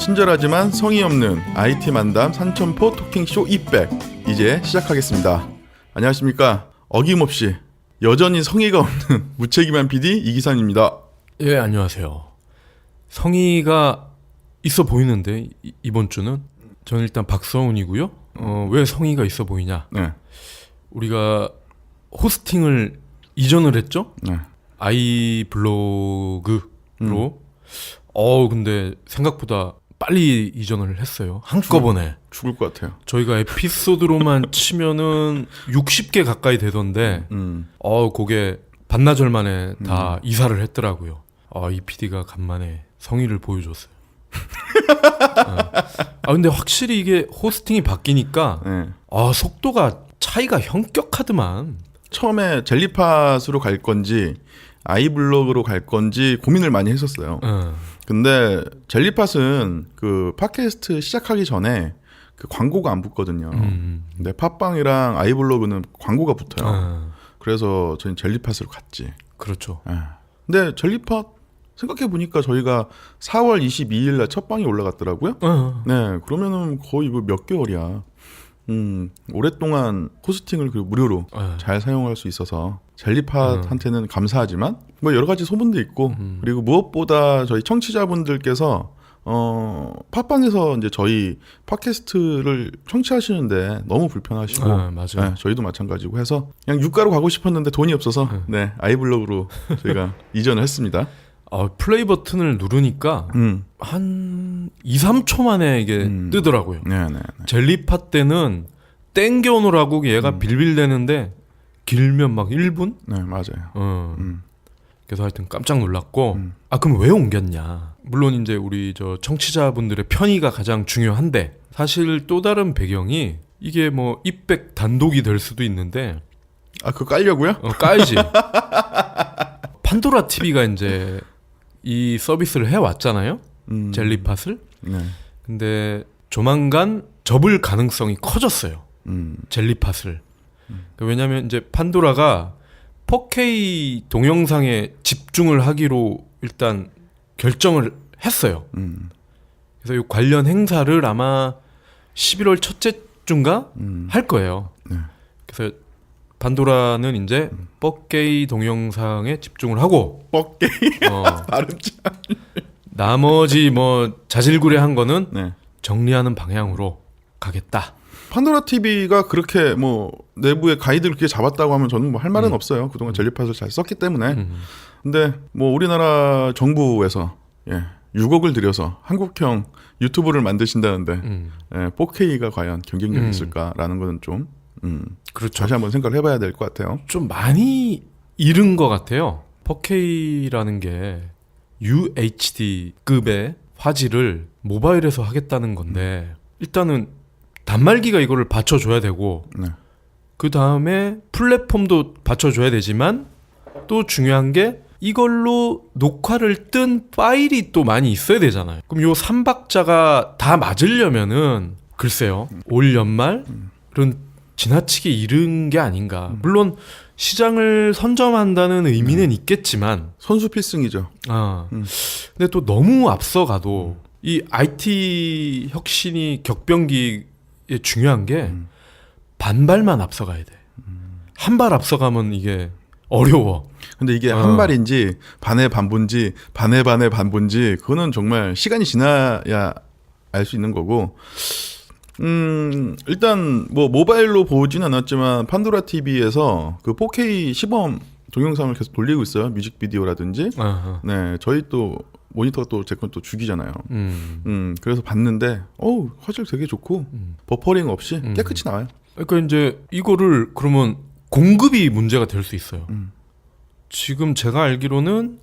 친절하지만 성의 없는 IT 만담 산천포 토킹쇼 200 이제 시작하겠습니다. 안녕하십니까. 어김없이 여전히 성의가 없는 무책임한 PD 이기산입니다. 예, 안녕하세요. 성의가 있어 보이는데 이번 주는 저는 일단 박서훈이고요. 왜 성의가 있어 보이냐? 네. 우리가 호스팅을 이전을 했죠? 네. 아이블로그로. 근데 생각보다 빨리 이전을 했어요. 한꺼번에. 죽을 것 같아요. 저희가 에피소드로만 치면은 60개 가까이 되던데, 그게 반나절 만에 다 이사를 했더라고요. 이 PD가 간만에 성의를 보여줬어요. 근데 확실히 이게 호스팅이 바뀌니까, 네. 속도가 차이가 현격하더만. 처음에 젤리팟으로 갈 건지 아이블로그로 갈 건지 고민을 많이 했었어요. 근데 젤리팟은 그 팟캐스트 시작하기 전에 그 광고가 안 붙거든요. 근데 팟빵이랑 아이블로그는 광고가 붙어요. 그래서 저희는 젤리팟으로 갔지. 그렇죠. 근데 젤리팟 생각해 보니까 저희가 4월 22일 날 첫 방이 올라갔더라고요. 네, 그러면은 거의 뭐 몇 개월이야. 오랫동안 호스팅을 무료로 잘 사용할 수 있어서 젤리팟한테는 감사하지만 뭐 여러 가지 소문도 있고 그리고 무엇보다 저희 청취자분들께서 팟빵에서 이제 저희 팟캐스트를 청취하시는데 너무 불편하시고 맞아요. 네, 저희도 마찬가지고 해서 그냥 유가로 가고 싶었는데 돈이 없어서 네, 아이블로그로 저희가 이전을 했습니다. 플레이 버튼을 누르니까 한 2, 3초 만에 이게 뜨더라고요. 네네. 젤리팟 때는 땡겨오느라고 얘가 빌빌대는데 길면 막 1분? 네, 맞아요. 그래서 하여튼 깜짝 놀랐고 그럼 왜 옮겼냐. 물론 이제 우리 저 청취자분들의 편의가 가장 중요한데 사실 또 다른 배경이 이게 뭐 입백 단독이 될 수도 있는데 그거 깔려고요? 까야지. 판도라 TV가 이제 이 서비스를 해왔잖아요. 젤리팟을. 네. 근데 조만간 접을 가능성이 커졌어요. 젤리팟을. 왜냐하면 이제 판도라가 4K 동영상에 집중을 하기로 일단 결정을 했어요. 그래서 이 관련 행사를 아마 11월 첫째 주인가 할 거예요. 네. 그래서 판도라는 이제 4K 동영상에 집중을 하고 뻑게 발음 참. 나머지 뭐 자질구레한 거는 네. 정리하는 방향으로 가겠다. 판도라 TV가 그렇게 뭐 내부의 가이드를 그렇게 잡았다고 하면 저는 뭐 할 말은 없어요. 그동안 젤리팟을 잘 썼기 때문에. 근데 뭐 우리나라 정부에서 6억을 들여서 한국형 유튜브를 만드신다는데 4K가 과연 경쟁력이 있을까라는 거는 좀 그렇죠. 다시 한번 생각을 해봐야 될 것 같아요. 좀 많이 잃은 것 같아요. 4K라는 게 UHD급의 화질을 모바일에서 하겠다는 건데 일단은 단말기가 이거를 받쳐줘야 되고 네. 그 다음에 플랫폼도 받쳐줘야 되지만 또 중요한 게 이걸로 녹화를 뜬 파일이 또 많이 있어야 되잖아요. 그럼 요 3박자가 다 맞으려면은 글쎄요. 올 연말은 지나치게 이른 게 아닌가. 물론 시장을 선점한다는 의미는 있겠지만 선수 필승이죠. 근데 또 너무 앞서가도 이 IT 혁신이 격변기에 중요한 게 반발만 앞서가야 돼. 한 발 앞서가면 이게 어려워. 근데 이게 한 발인지 반의 반본지 반의 반본지 그거는 정말 시간이 지나야 알 수 있는 거고 일단 뭐 모바일로 보진 않았지만 판도라 TV에서 그 4K 시범 동영상을 계속 돌리고 있어요. 뮤직비디오라든지. 네, 저희 또 모니터가 또 제 건 또 죽이잖아요. 그래서 봤는데 화질 되게 좋고 버퍼링 없이 깨끗이 나와요. 그러니까 이제 이거를 그러면 공급이 문제가 될 수 있어요. 지금 제가 알기로는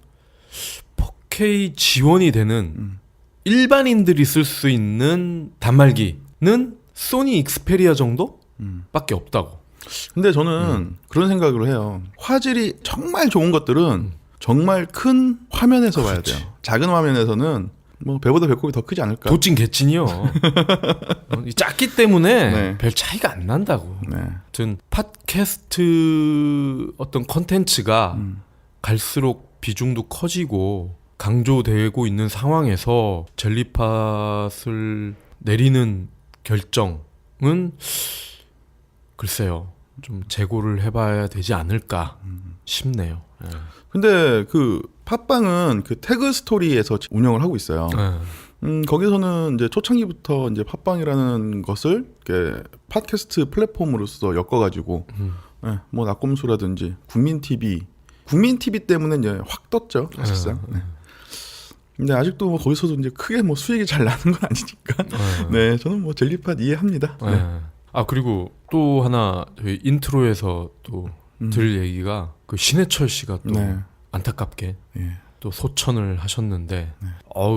4K 지원이 되는 일반인들이 쓸 수 있는 단말기는 소니 익스페리아 정도밖에 없다고. 근데 저는 그런 생각을 해요. 화질이 정말 좋은 것들은 정말 큰 화면에서 봐야 돼요. 작은 화면에서는 뭐 배보다 배꼽이 더 크지 않을까. 도찐 개찐이요. 작기 때문에 네. 별 차이가 안 난다고. 네. 아무튼 팟캐스트 어떤 컨텐츠가 갈수록 비중도 커지고 강조되고 있는 상황에서 젤리팟을 내리는 결정은 글쎄요. 좀 재고를 해봐야 되지 않을까 싶네요. 예. 근데 그 팟빵은 그 태그 스토리에서 운영을 하고 있어요. 거기서는 이제 초창기부터 이제 팟빵이라는 것을 이렇게 팟캐스트 플랫폼으로서 엮어가지고, 예, 뭐 낙검수라든지 국민 TV 때문에 이제 확 떴죠, 사실상. 네. 근데 아직도 뭐 거기서도 이제 크게 뭐 수익이 잘 나는 건 아니니까. 네, 저는 뭐 젤리팟 이해합니다. 네. 아 그리고 또 하나 저희 인트로에서 또 들을 얘기가 그 신해철 씨가 또 네. 안타깝게 예. 또 소천을 하셨는데, 네.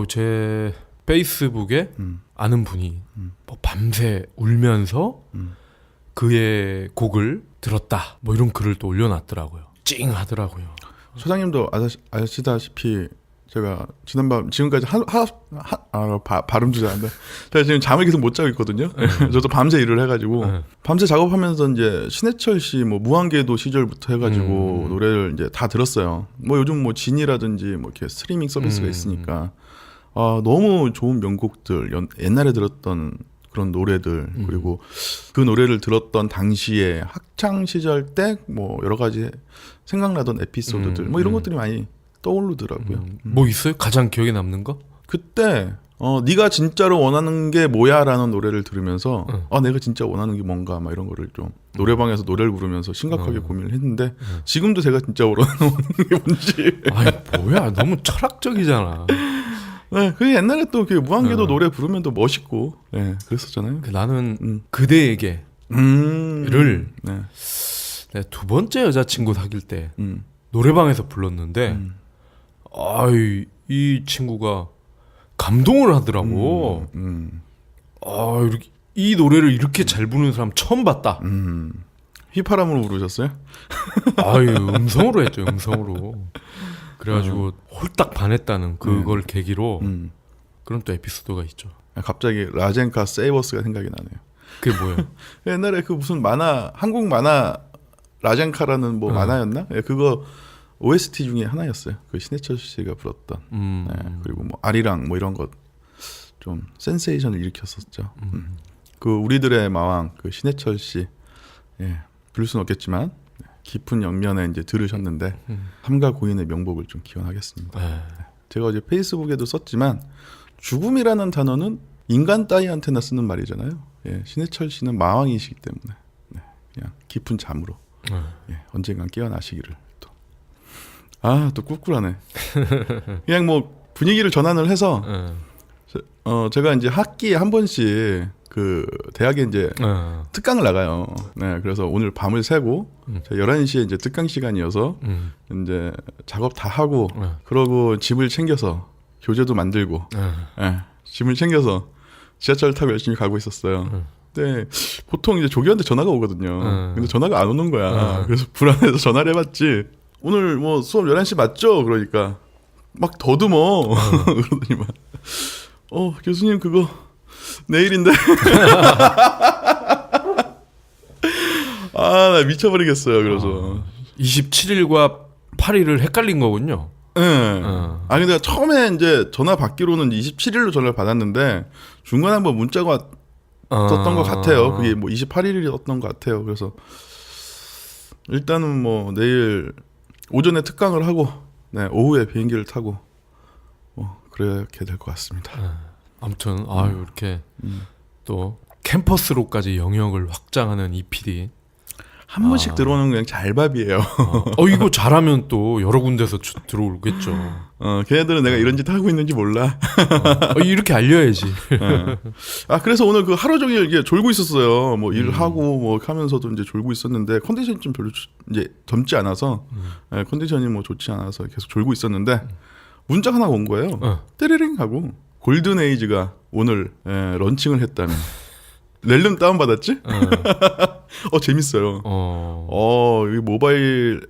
제 페이스북에 아는 분이 뭐 밤새 울면서 그의 곡을 들었다 뭐 이런 글을 또 올려놨더라고요. 찡하더라고요. 소장님도 아시다시피 제가 지난밤 지금까지 발음 주자는데 제가 지금 잠을 계속 못 자고 있거든요. 저도 밤새 일을 해가지고 밤새 작업하면서 이제 신해철 씨 뭐 무한궤도 시절부터 해가지고 노래를 이제 다 들었어요. 뭐 요즘 뭐 진이라든지 뭐 이렇게 스트리밍 서비스가 있으니까 너무 좋은 명곡들 옛날에 들었던 그런 노래들 그리고 그 노래를 들었던 당시에 학창 시절 때 뭐 여러 가지 생각나던 에피소드들 뭐 이런 것들이 많이 떠오르더라고요. 뭐 있어요? 가장 기억에 남는 거? 그때 네가 진짜로 원하는 게 뭐야라는 노래를 들으면서 내가 진짜 원하는 게 뭔가 막 이런 거를 좀 노래방에서 노래를 부르면서 심각하게 고민을 했는데 지금도 제가 진짜 원하는 게 뭔지. 아니 뭐야, 너무 철학적이잖아. 네, 그 옛날에 또 그 무한궤도 노래 부르면 또 멋있고, 네, 그랬었잖아요. 나는 그대에게를 네. 내가 두 번째 여자친구 사귈 때 노래방에서 불렀는데, 이 친구가 감동을 하더라고. 이렇게, 이 노래를 이렇게 잘 부르는 사람 처음 봤다. 휘파람으로 부르셨어요? 음성으로 했죠, 음성으로. 그래가지고 홀딱 반했다는 그걸 계기로 그런 또 에피소드가 있죠. 갑자기 라젠카 세이버스가 생각이 나네요. 그게 뭐예요? 옛날에 그 무슨 만화, 한국 만화 라젠카라는 뭐 만화였나? 예, 그거 OST 중에 하나였어요. 그 신해철 씨가 불렀던. 네, 그리고 뭐 아리랑 뭐 이런 것 좀 센세이션을 일으켰었죠. 그 우리들의 마왕 그 신해철 씨, 예, 부를 수는 없겠지만 깊은 영면에 이제 들으셨는데 삼가 고인의 명복을 좀 기원하겠습니다. 네. 제가 어제 페이스북에도 썼지만 죽음이라는 단어는 인간 따위한테나 쓰는 말이잖아요. 예, 신해철 씨는 마왕이시기 때문에 그냥 깊은 잠으로 언젠간 깨어나시기를 또. 또 꿀꿀하네. 그냥 뭐 분위기를 전환을 해서 제가 이제 학기에 한 번씩 그 대학에 이제 특강을 나가요. 네, 그래서 오늘 밤을 새고 11시에 이제 특강 시간이어서 이제 작업 다 하고 그러고 짐을 챙겨서 교재도 만들고 짐을 챙겨서 지하철 타고 열심히 가고 있었어요. 근데 보통 이제 조교한테 전화가 오거든요. 근데 전화가 안 오는 거야. 그래서 불안해서 전화를 해봤지. 오늘 뭐 수업 11시 맞죠? 그러니까 막 더듬어. 그러더니만 교수님 그거 내일인데. 나 미쳐버리겠어요. 그래서 27일과 8일을 헷갈린 거군요. 네. 근데 처음에 이제 전화 받기로는 27일로 전화를 받았는데 중간에 한번 문자가 떴던 것 같아요. 그게 뭐 28일이었던 것 같아요. 그래서 일단은 뭐 내일 오전에 특강을 하고 오후에 비행기를 타고 그렇게 될 것 같습니다. 아무튼 이렇게 또 캠퍼스로까지 영역을 확장하는 이 PD 한 번씩 들어오는 그냥 잘밥이에요. 이거 잘하면 또 여러 군데서 들어오겠죠. 걔네들은 내가 이런 짓 하고 있는지 몰라. 이렇게 알려야지. 그래서 오늘 그 하루 종일 이게 졸고 있었어요. 뭐 일하고 뭐 하면서도 이제 졸고 있었는데 컨디션이 좀 별로 이제 젊지 않아서 컨디션이 뭐 좋지 않아서 계속 졸고 있었는데 문자가 하나 온 거예요. 떼르릉 하고 골든 에이지가 오늘 런칭을 했다며. 렐름 다운받았지? 재밌어요. 이 모바일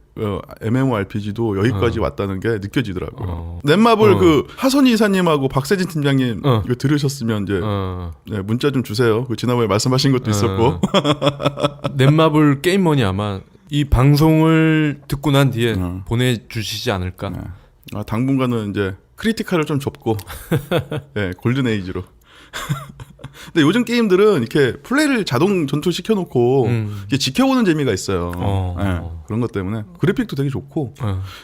MMORPG도 여기까지 왔다는 게 느껴지더라고요. 넷마블 그 하선이 이사님하고 박세진 팀장님 이거 들으셨으면 이제 문자 좀 주세요. 그 지난번에 말씀하신 것도 있었고. 넷마블 게임머니 아마 이 방송을 듣고 난 뒤에 보내주시지 않을까? 당분간은 이제 크리티컬을 좀 좁고 네, 골든 에이지로. 근데 요즘 게임들은 이렇게 플레이를 자동 전투 시켜놓고 이렇게 지켜보는 재미가 있어요. 네, 그런 것 때문에 그래픽도 되게 좋고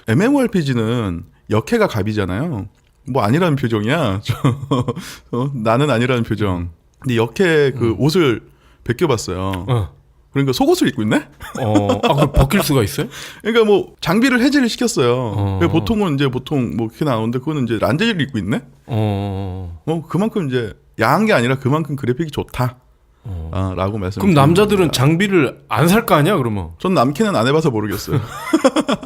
MMORPG는 역해가 갑이잖아요. 뭐 아니라는 표정이야. 나는 아니라는 표정. 근데 역해 그 옷을 벗겨봤어요. 그러니까 속옷을 입고 있네? 그럼 벗길 수가 있어요? 그러니까 뭐 장비를 해제를 시켰어요. 보통은 이제 보통 뭐 그렇게 나오는데 그거는 이제 란제리를 입고 있네? 그만큼 이제 야한 게 아니라 그만큼 그래픽이 좋다. 라고 말씀을 그럼 남자들은 장비를 안 살 거 아니야, 그러면? 전 남캐는 안 해봐서 모르겠어요.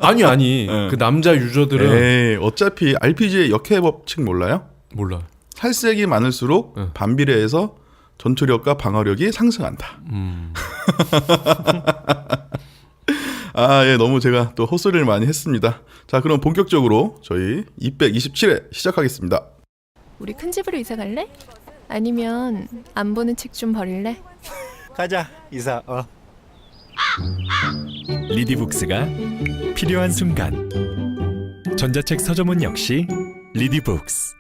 아니. 네. 그 남자 유저들은. 에이, 어차피 RPG의 역해 법칙 몰라요? 몰라. 살색이 많을수록 반비례해서 전투력과 방어력이 상승한다. 예, 너무 제가 또 헛소리를 많이 했습니다. 자, 그럼 본격적으로 저희 227회 시작하겠습니다. 우리 큰 집으로 이사 갈래? 아니면 안 보는 책 좀 버릴래? 가자 이사. 리디북스가 필요한 순간 전자책 서점은 역시 리디북스.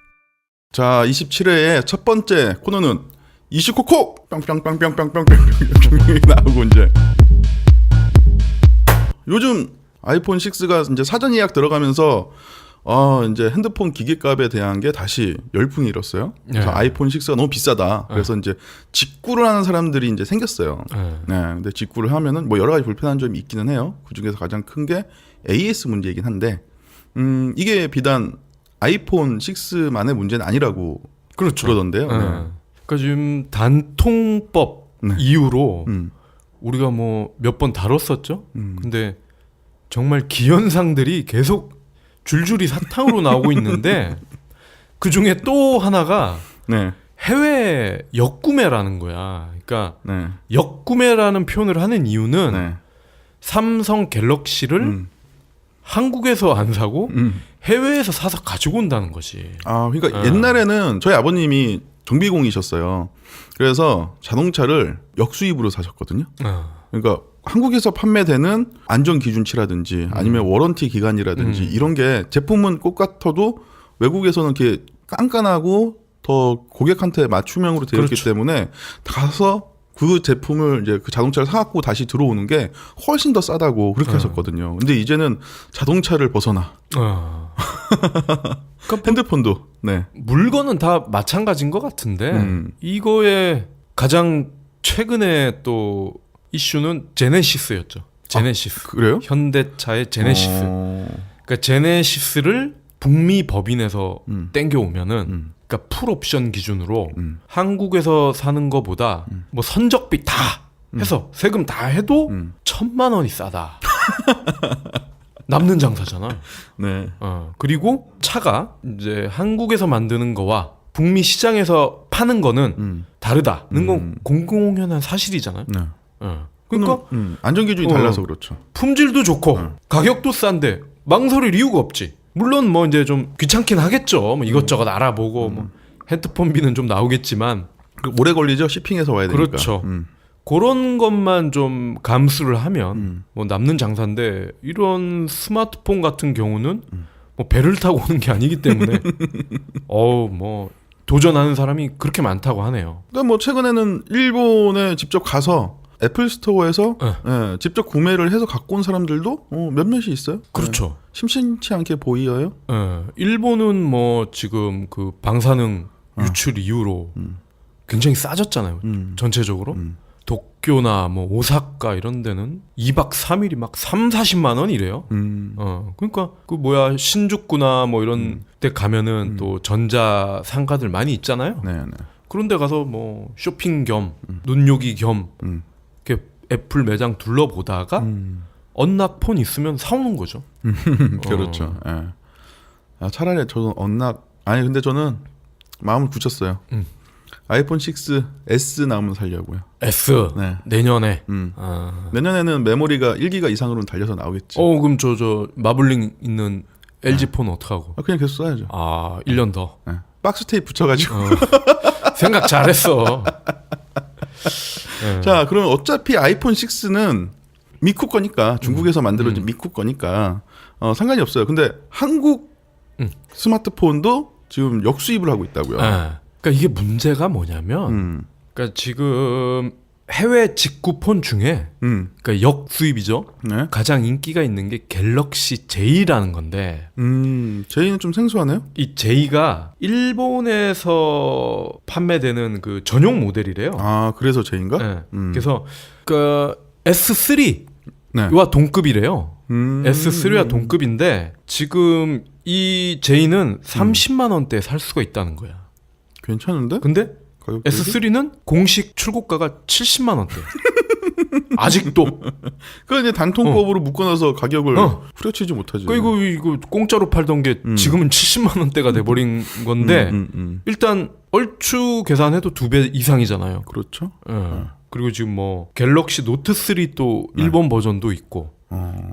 자, 27회의 첫 번째 코너는 이슈코코 뿅뿅뿅뿅뿅뿅뿅 나오고 이제 요즘 아이폰 6가 이제 사전 예약 들어가면서 이제 핸드폰 기기값에 대한 게 다시 열풍이 일었어요. 그래서 아이폰 6가 너무 비싸다. 그래서 이제 직구를 하는 사람들이 이제 생겼어요. 네, 근데 직구를 하면은 뭐 여러 가지 불편한 점이 있기는 해요. 그 중에서 가장 큰 게 AS 문제이긴 한데, 이게 비단 아이폰 6만의 문제는 아니라고 그렇죠. 그러던데요. 네. 그러니까 지금 단통법 이후로 우리가 뭐 몇 번 다뤘었죠. 근데 정말 기현상들이 계속 줄줄이 사탕으로 나오고 있는데 그 중에 또 하나가 해외 역구매라는 거야. 그러니까 역구매라는 표현을 하는 이유는 삼성 갤럭시를 한국에서 안 사고 해외에서 사서 가지고 온다는 거지. 그러니까 옛날에는 저희 아버님이 정비공이셨어요. 그래서 자동차를 역수입으로 사셨거든요. 그러니까 한국에서 판매되는 안전기준치라든지 아니면 워런티 기간이라든지 이런 게 제품은 똑같아도 외국에서는 이렇게 깐깐하고 더 고객한테 맞춤형으로 되어 있기 때문에 가서 그 제품을 이제 그 자동차를 사갖고 다시 들어오는 게 훨씬 더 싸다고 그렇게 하셨거든요. 근데 이제는 자동차를 벗어나. 그러니까 핸드폰도 물건은 다 마찬가지인 것 같은데 이거에 가장 최근에 또 이슈는 제네시스였죠. 제네시스. 그래요? 현대차의 제네시스. 그러니까 제네시스를 북미 법인에서 땡겨오면은 그러니까 풀옵션 기준으로 한국에서 사는 거보다 뭐 선적비 다 해서 세금 다 해도 1,000만 원이 싸다. 남는 장사잖아. 그리고 차가 이제 한국에서 만드는 거와 북미 시장에서 파는 거는 다르다는 건 공공연한 사실이잖아요. 그러니까 안전기준이 달라서 그렇죠. 품질도 좋고 가격도 싼데 망설일 이유가 없지. 물론 뭐 이제 좀 귀찮긴 하겠죠. 뭐 이것저것 알아보고 뭐 핸드폰비는 좀 나오겠지만 오래 걸리죠. 쇼핑해서 와야 되니까. 그렇죠. 그런 것만 좀 감수를 하면 뭐 남는 장사인데 이런 스마트폰 같은 경우는 뭐 배를 타고 오는 게 아니기 때문에 뭐 도전하는 사람이 그렇게 많다고 하네요. 그러니까 뭐 최근에는 일본에 직접 가서 애플 스토어에서 직접 구매를 해서 갖고 온 사람들도 몇몇이 있어요. 그렇죠. 심심치 않게 보여요. 일본은 뭐 지금 그 방사능 유출 이후로 굉장히 싸졌잖아요. 전체적으로. 도쿄나 뭐 오사카 이런 데는 2박 3일이 막 3-40만 원 이래요. 그러니까 그 뭐야 신주쿠나 뭐 이런 데 가면은 또 전자 상가들 많이 있잖아요. 그런 데 가서 뭐 쇼핑 겸 눈요기 겸 이렇게 애플 매장 둘러보다가 언락 폰 있으면 사오는 거죠. 그렇죠. 차라리 저는 근데 저는 마음을 굳혔어요. 아이폰 6 S 나오면 살려고요. S 내년에. 내년에는 메모리가 1기가 이상으로는 달려서 나오겠지. 그럼 저 마블링 있는 LG 폰 어떡하고? 그냥 계속 써야죠. 1년 더. 박스 테이프 붙여가지고. 생각 잘했어. 자, 그럼 어차피 아이폰 6는 미국 거니까 중국에서 만들어진 미국 거니까 상관이 없어요. 근데 한국 스마트폰도 지금 역수입을 하고 있다고요. 그러니까 이게 문제가 뭐냐면, 그러니까 지금 해외 직구폰 중에, 그러니까 역수입이죠. 네. 가장 인기가 있는 게 갤럭시 J라는 건데, 제이는 좀 생소하네요. 이 J가 일본에서 판매되는 그 전용 모델이래요. 아, 그래서 제이인가? 네. 그래서 그 S3와 네. 동급이래요. S3와 동급인데 지금 이 J는 30만 원대에 살 수가 있다는 거야. 괜찮은데? 근데 가격 대비? S3는 공식 출고가가 70만 원대. 아직도. 그 이제 단통법으로 묶어놔서 가격을 후려치지 못하지. 그러니까 이거 공짜로 팔던 게 지금은 70만 원대가 돼버린 건데 일단 얼추 계산해도 2배 이상이잖아요. 그렇죠. 예. 그리고 지금 뭐 갤럭시 노트 3 또 일본 버전도 있고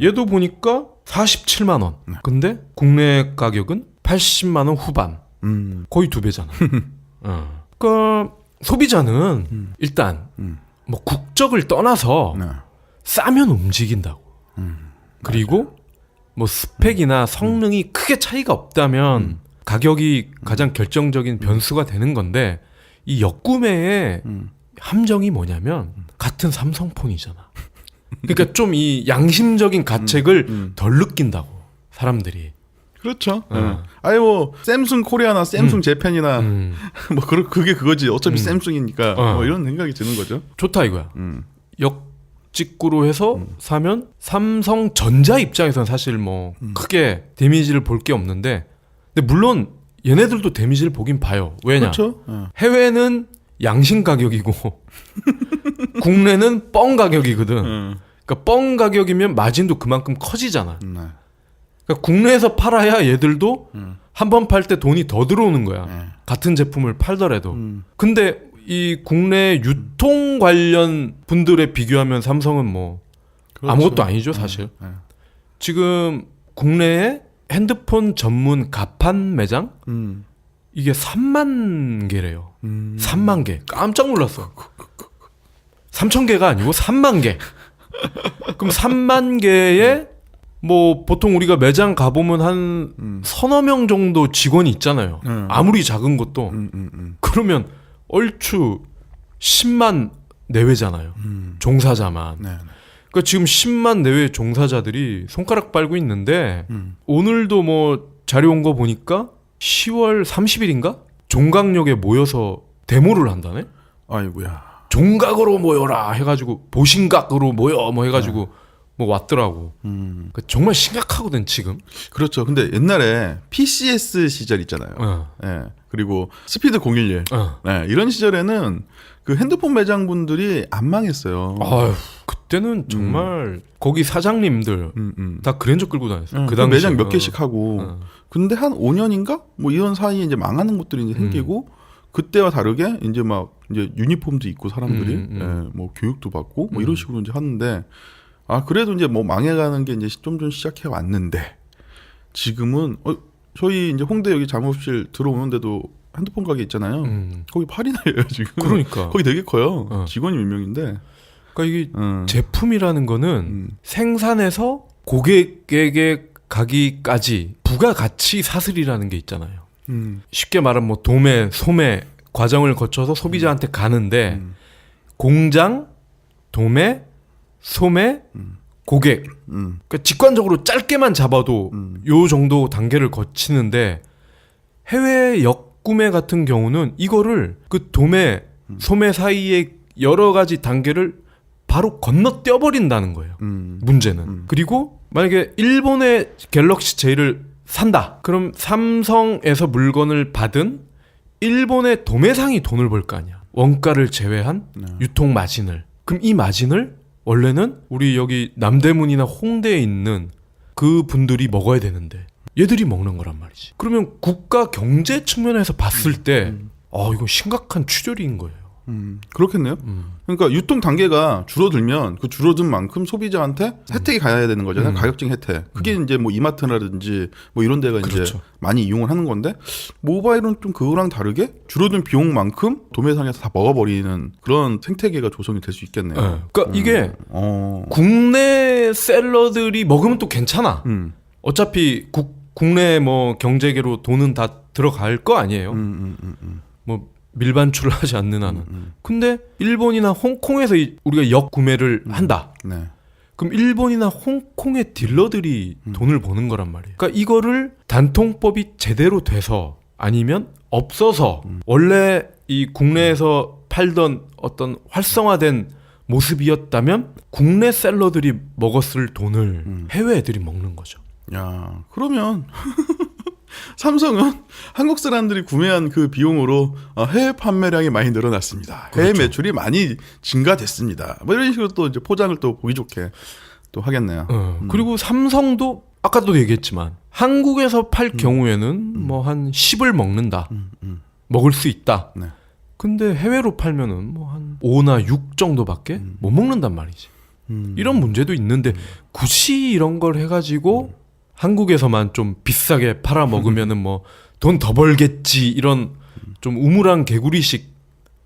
얘도 보니까 47만 원. 근데 국내 가격은 80만 원 후반. 거의 2배잖아. 그러니까 소비자는 일단 뭐 국적을 떠나서 네. 싸면 움직인다고. 그리고 뭐 스펙이나 성능이 크게 차이가 없다면 가격이 가장 결정적인 변수가 되는 건데 이 역구매의 함정이 뭐냐면 같은 삼성폰이잖아. 그러니까 좀 이 양심적인 가책을 덜 느낀다고 사람들이. 그렇죠. 아니 뭐 샘숭 코리아나 샘숭 재팬이나 뭐 그게 그거지. 어차피 샘숭이니까 뭐 이런 생각이 드는 거죠. 좋다 이거야. 역직구로 해서 사면 삼성전자 입장에서는 사실 뭐 크게 데미지를 볼 게 없는데, 근데 물론 얘네들도 데미지를 보긴 봐요. 왜냐? 그렇죠. 해외는 양심 가격이고 국내는 뻥 가격이거든. 그러니까 뻥 가격이면 마진도 그만큼 커지잖아. 네. 그러니까 국내에서 팔아야 얘들도 한 번 팔 때 돈이 더 들어오는 거야. 같은 제품을 팔더라도. 근데 이 국내 유통 관련 분들에 비교하면 삼성은 뭐 그렇죠. 아무것도 아니죠, 사실. 지금 국내에 핸드폰 전문 가판 매장 이게 3만 개래요. 3만 개. 깜짝 놀랐어. 3천 개가 아니고 3만 개. 그럼 3만 개에 뭐 보통 우리가 매장 가보면 한 서너 명 정도 직원이 있잖아요. 아무리 작은 것도. 그러면 얼추 10만 내외잖아요. 종사자만. 네. 그러니까 지금 10만 내외 종사자들이 손가락 빨고 있는데 오늘도 뭐 자료 온 거 보니까 10월 30일인가? 종각역에 모여서 데모를 한다네? 아이고야. 종각으로 모여라 해가지고 보신각으로 모여 뭐 해가지고 뭐 왔더라고. 그러니까 정말 심각하거든 지금. 그렇죠. 근데 옛날에 PCS 시절 있잖아요. 예. 그리고 스피드 011. 네, 이런 시절에는 그 핸드폰 매장 분들이 안 망했어요. 아유, 그때는 정말 거기 사장님들 다 그랜저 끌고 다녔어요. 그 당시 매장 몇 개씩 하고. 근데 한 5년인가? 뭐 이런 사이에 이제 망하는 곳들이 이제 생기고 그때와 다르게 이제 막 이제 유니폼도 입고 사람들이 예, 뭐 교육도 받고 뭐 이런 식으로 이제 하는데 아 그래도 이제 뭐 망해가는 게 이제 좀 시작해 왔는데 지금은 저희 이제 홍대 여기 작업실 들어오는데도 핸드폰 가게 있잖아요. 거기 8인이에요 지금. 그러니까 거기 되게 커요. 직원이 몇 명인데. 그러니까 이게 제품이라는 거는 생산해서 고객에게 가기까지 부가가치 사슬이라는 게 있잖아요. 쉽게 말하면 뭐 도매, 소매 과정을 거쳐서 소비자한테 가는데 공장, 도매, 소매, 고객. 그러니까 직관적으로 짧게만 잡아도 요 정도 단계를 거치는데 해외 역구매 같은 경우는 이거를 그 도매, 소매 사이에 여러 가지 단계를 바로 건너뛰어 버린다는 거예요. 문제는. 그리고 만약에 일본의 갤럭시 J를 산다. 그럼 삼성에서 물건을 받은 일본의 도매상이 돈을 벌 거 아니야. 원가를 제외한 유통 마진을. 그럼 이 마진을 원래는 우리 여기 남대문이나 홍대에 있는 그 분들이 먹어야 되는데 얘들이 먹는 거란 말이지. 그러면 국가 경제 측면에서 봤을 때 이거 심각한 추절인 거예요. 그렇겠네요. 그러니까 유통 단계가 줄어들면 그 줄어든 만큼 소비자한테 혜택이 가야 되는 거잖아요. 가격적 혜택. 그게 이제 뭐 이마트라든지 뭐 이런 데가 그렇죠. 이제 많이 이용을 하는 건데 모바일은 좀 그거랑 다르게 줄어든 비용만큼 도매상에서 다 먹어버리는 그런 생태계가 조성이 될 수 있겠네요. 네. 그러니까 이게 국내 셀러들이 먹으면 또 괜찮아. 어차피 국내 뭐 경제계로 돈은 다 들어갈 거 아니에요. 뭐 밀반출을 하지 않는 한은. 근데 일본이나 홍콩에서 우리가 역구매를 한다. 네. 그럼 일본이나 홍콩의 딜러들이 돈을 버는 거란 말이에요. 그러니까 이거를 단통법이 제대로 돼서 아니면 없어서 원래 이 국내에서 팔던 어떤 활성화된 모습이었다면 국내 셀러들이 먹었을 돈을 해외 애들이 먹는 거죠. 야, 그러면 삼성은 한국 사람들이 구매한 그 비용으로 해외 판매량이 많이 늘어났습니다. 해외 그렇죠. 매출이 많이 증가됐습니다. 뭐 이런 식으로 또 이제 포장을 또 보기 좋게 또 하겠네요. 그리고 삼성도 아까도 얘기했지만 한국에서 팔 경우에는 뭐 한 10을 먹는다. 먹을 수 있다. 네. 근데 해외로 팔면은 뭐 한 5나 6 정도밖에 못 먹는단 말이지. 이런 문제도 있는데 굳이 이런 걸 해가지고 한국에서만 좀 비싸게 팔아 먹으면은 뭐 돈 더 벌겠지 이런 좀 우물한 개구리식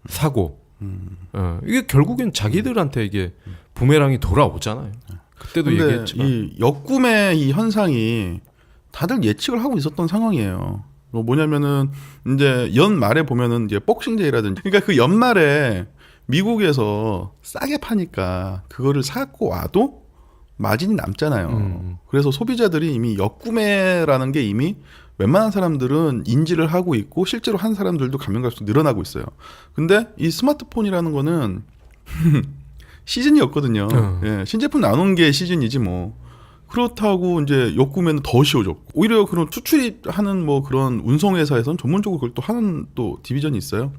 사고. 이게 결국엔 자기들한테 이게 부메랑이 돌아오잖아요. 그때도 근데 얘기했지만 이 역구매 이 현상이 다들 예측을 하고 있었던 상황이에요. 뭐냐면은 이제 연말에 보면은 이제 복싱데이라든지 그러니까 그 연말에 미국에서 싸게 파니까 그거를 사고 와도 마진이 남잖아요. 그래서 소비자들이 이미 역구매라는 게 이미 웬만한 사람들은 인지를 하고 있고 실제로 한 사람들도 가면갈수록 늘어나고 있어요. 근데 이 스마트폰이라는 거는 시즌이었거든요. 예, 신제품 나오는 게 시즌이지 뭐. 그렇다고 이제 역구매는 더 쉬워졌고 오히려 그런 수출하는 뭐 그런 운송회사에서는 전문적으로 그걸 또 하는 또 디비전이 있어요.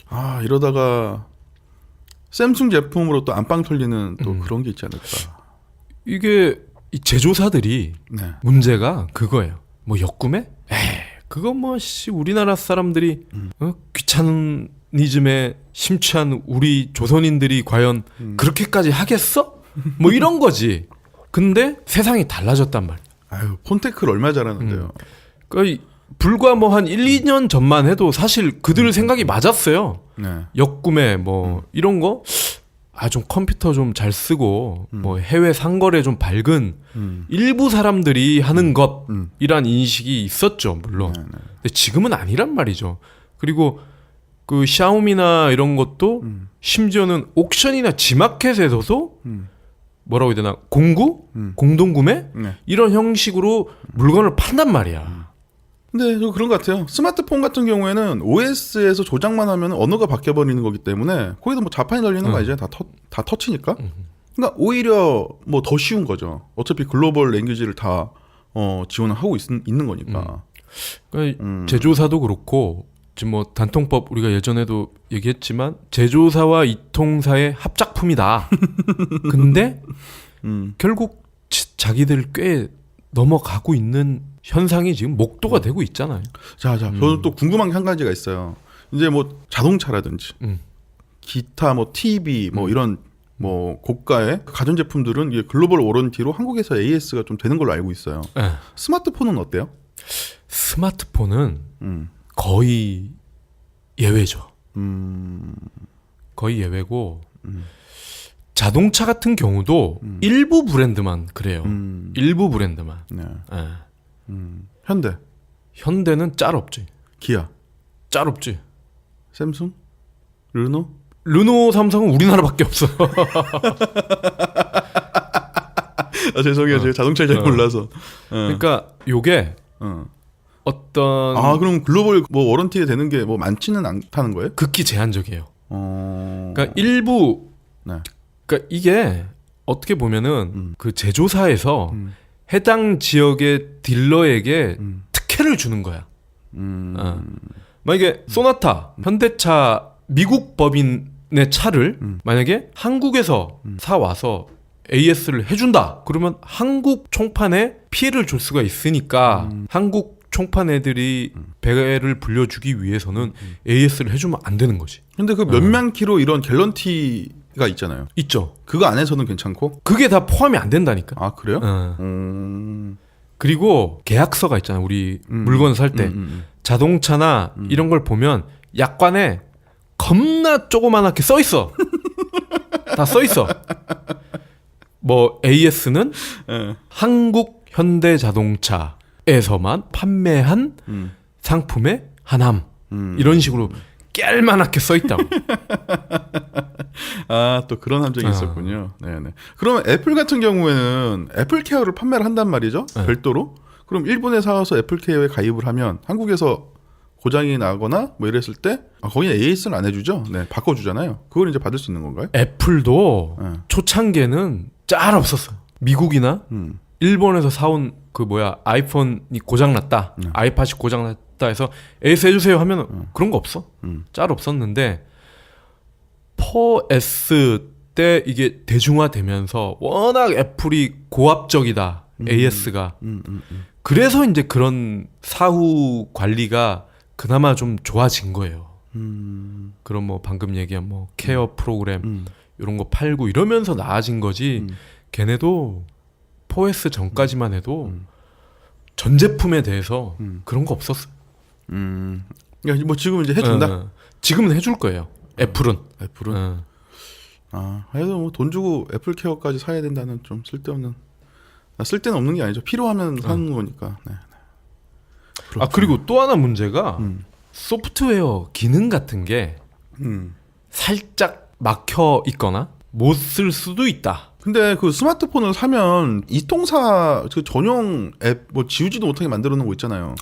아 이러다가 샘숭 제품으로 또 안방 털리는 또 그런 게 있지 않을까. 이게 이 제조사들이 네. 문제가 그거예요. 뭐 역구매? 그거 뭐 우리나라 사람들이 귀차니즘에 심취한 우리 조선인들이 과연 그렇게까지 하겠어? 뭐 이런 거지. 근데 세상이 달라졌단 말이야. 아유 폰테크를 얼마 잘하는데요. 그러니까 불과 뭐 한 1, 2년 전만 해도 사실 그들 생각이 맞았어요. 네. 역구매 뭐 이런 거 좀 컴퓨터 좀 잘 쓰고 뭐 해외 상거래 좀 밝은 일부 사람들이 하는 것이란 인식이 있었죠, 물론. 근데 지금은 아니란 말이죠. 그리고 그 샤오미나 이런 것도 심지어는 옥션이나 지마켓에서도 뭐라고 해야 되나 공구? 공동구매? 네. 이런 형식으로 물건을 판단 말이야. 근데 저 그런 것 같아요. 스마트폰 같은 경우에는 OS에서 조작만 하면 언어가 바뀌어버리는 거기 때문에 거기도 뭐 자판이 달리는 거 아니잖아요. 다 터치니까. 그러니까 오히려 뭐 더 쉬운 거죠. 어차피 글로벌 랭귀지를 다 지원을 하고 있는 거니까. 그러니까 제조사도 그렇고 지금 뭐 단통법 우리가 예전에도 얘기했지만 제조사와 이통사의 합작품이다. 근데 결국 자기들 꽤 넘어가고 있는 현상이 지금 목도가 되고 있잖아요. 자, 저는 또 궁금한 게 한 가지가 있어요. 이제 뭐 자동차라든지 기타 뭐 TV 뭐 이런 뭐 고가의 가전제품들은 이게 글로벌 워런티로 한국에서 AS가 좀 되는 걸로 알고 있어요. 네. 스마트폰은 어때요? 스마트폰은 거의 예외죠. 거의 예외고 자동차 같은 경우도 일부 브랜드만 그래요. 일부 브랜드만. 네. 네. 현대, 현대는 짤 없지. 기아, 짤 없지. 샘숭, 르노. 르노, 삼성은 우리나라밖에 없어. 죄송해요. 제가 자동차를 잘 몰라서. 그러니까 요게 어떤 그럼 글로벌 뭐 워런티에 되는 게 뭐 많지는 않다는 거예요? 극히 제한적이에요. 어. 그러니까 일부 네. 그러니까 이게 어떻게 보면은 그 제조사에서 해당 지역의 딜러에게 특혜를 주는 거야. 만약에 소나타, 현대차 미국 법인의 차를 만약에 한국에서 사 와서 AS를 해준다. 그러면 한국 총판에 피해를 줄 수가 있으니까 한국 총판 애들이 배를 불려주기 위해서는 AS를 해주면 안 되는 거지. 근데 그 몇만 킬로 이런 갤런티가 있잖아요. 있죠. 그거 안에서는 괜찮고? 그게 다 포함이 안 된다니까. 아 그래요? 그리고 계약서가 있잖아. 우리 물건 살 때 자동차나 이런 걸 보면 약관에 겁나 조그만하게 써 있어. 다 써 있어. 뭐 AS는 한국 현대자동차에서만 판매한 상품의 하남 이런 식으로 깰만하게 써 있다고. 아, 또 그런 함정이 있었군요. 네네. 그러면 애플 같은 경우에는 애플 케어를 판매를 한단 말이죠. 네. 별도로. 그럼 일본에 사와서 애플 케어에 가입을 하면 한국에서 고장이 나거나 뭐 이랬을 때 거기는 AS는 안 해주죠. 네, 바꿔주잖아요. 그걸 이제 받을 수 있는 건가요? 애플도 네. 초창기에는 짤 없었어요. 미국이나 일본에서 사온 아이폰이 고장났다. 아이팟이 고장났다 해서 AS 해주세요 하면 그런 거 없어. 짤 없었는데 4S 때 이게 대중화되면서 워낙 애플이 고압적이다. AS가. 그래서 이제 그런 사후 관리가 그나마 좀 좋아진 거예요. 그런 뭐 방금 얘기한 뭐 케어 프로그램 이런 거 팔고 이러면서 나아진 거지. 걔네도 4S 전까지만 해도 전 제품에 대해서 그런 거 없었어요. 그러니까 뭐 지금 이제 해준다. 지금은 해줄 거예요. 애플은. 애플은. 아, 그래도 뭐 돈 주고 애플 케어까지 사야 된다는 좀 쓸데없는. 쓸데는 없는 게 아니죠. 필요하면 사는 거니까. 네. 아 그리고 또 하나 문제가 소프트웨어 기능 같은 게 살짝 막혀 있거나 못 쓸 수도 있다. 근데 그 스마트폰을 사면 이통사 그 전용 앱 뭐 지우지도 못하게 만들어 놓은 거 있잖아요.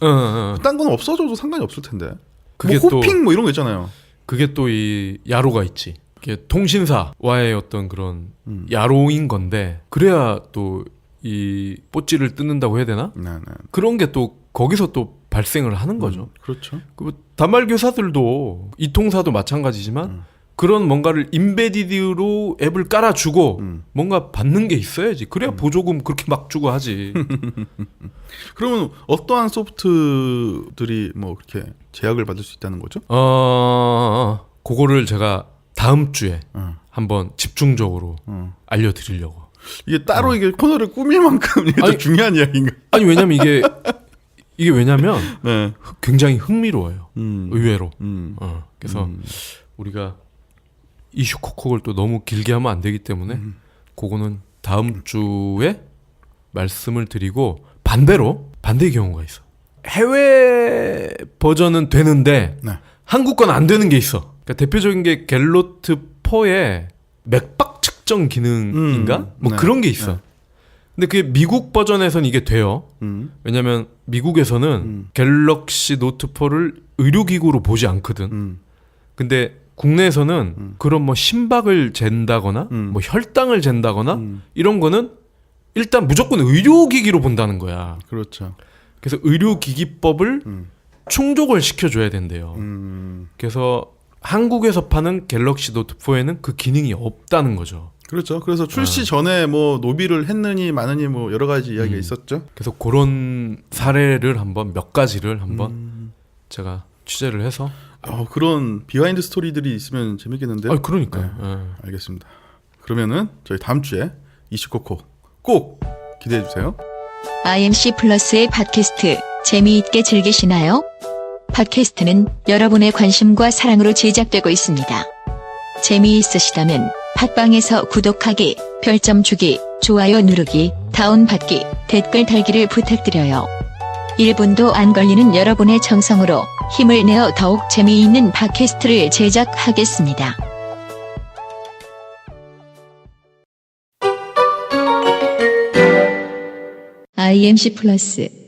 딴 건 없어져도 상관이 없을 텐데. 그게 뭐 호핑 뭐 이런 거 있잖아요. 그게 또 이 야로가 있지. 이게 통신사와의 어떤 그런 야로인 건데 그래야 또 이 뽀찌를 뜯는다고 해야 되나? 네. 그런 게 또 거기서 또 발생을 하는 거죠. 그렇죠. 그 단말기사들도 이통사도 마찬가지지만 그런 뭔가를 인베디드로 앱을 깔아주고 뭔가 받는 게 있어야지. 그래야 보조금 그렇게 막 주고 하지. 그러면 어떠한 소프트들이 뭐 그렇게 제약을 받을 수 있다는 거죠? 그거를 제가 다음 주에 한번 집중적으로 알려드리려고. 이게 따로 이게 코너를 꾸밀 만큼 이게 좀 중요한 이야기인가? 아니 왜냐면 이게 왜냐면 네. 굉장히 흥미로워요. 의외로. 그래서 음. 우리가 이슈 콕콕을 또 너무 길게 하면 안 되기 때문에 그거는 다음 주에 말씀을 드리고 반대로 반대의 경우가 있어. 해외 버전은 되는데 네. 한국 건 안 되는 게 있어. 그러니까 대표적인 게 갤로트 4의 맥박 측정 기능인가? 뭐 네. 그런 게 있어. 네. 근데 그게 미국 버전에선 이게 돼요. 왜냐면 미국에서는 갤럭시 노트 4를 의료기구로 보지 않거든. 근데 국내에서는 그런 뭐 심박을 잰다거나 뭐 혈당을 잰다거나 이런 거는 일단 무조건 의료기기로 본다는 거야. 그렇죠. 그래서 의료기기법을 충족을 시켜줘야 된대요. 그래서 한국에서 파는 갤럭시 노트 4에는 그 기능이 없다는 거죠. 그렇죠. 그래서 출시 전에 뭐 노비를 했느니 마느니 뭐 여러 가지 이야기가 있었죠. 그래서 그런 사례를 한번 몇 가지를 한번 제가 취재를 해서 그런 비하인드 스토리들이 있으면 재밌겠는데요. 그러니까요. 네. 알겠습니다. 그러면은 저희 다음 주에 이슈코코 꼭 기대해 주세요. IMC 플러스의 팟캐스트 재미있게 즐기시나요? 팟캐스트는 여러분의 관심과 사랑으로 제작되고 있습니다. 재미있으시다면 팟빵에서 구독하기, 별점 주기, 좋아요 누르기, 다운받기, 댓글 달기를 부탁드려요. 1분도 안 걸리는 여러분의 정성으로 힘을 내어 더욱 재미있는 팟캐스트를 제작하겠습니다. IMC 플러스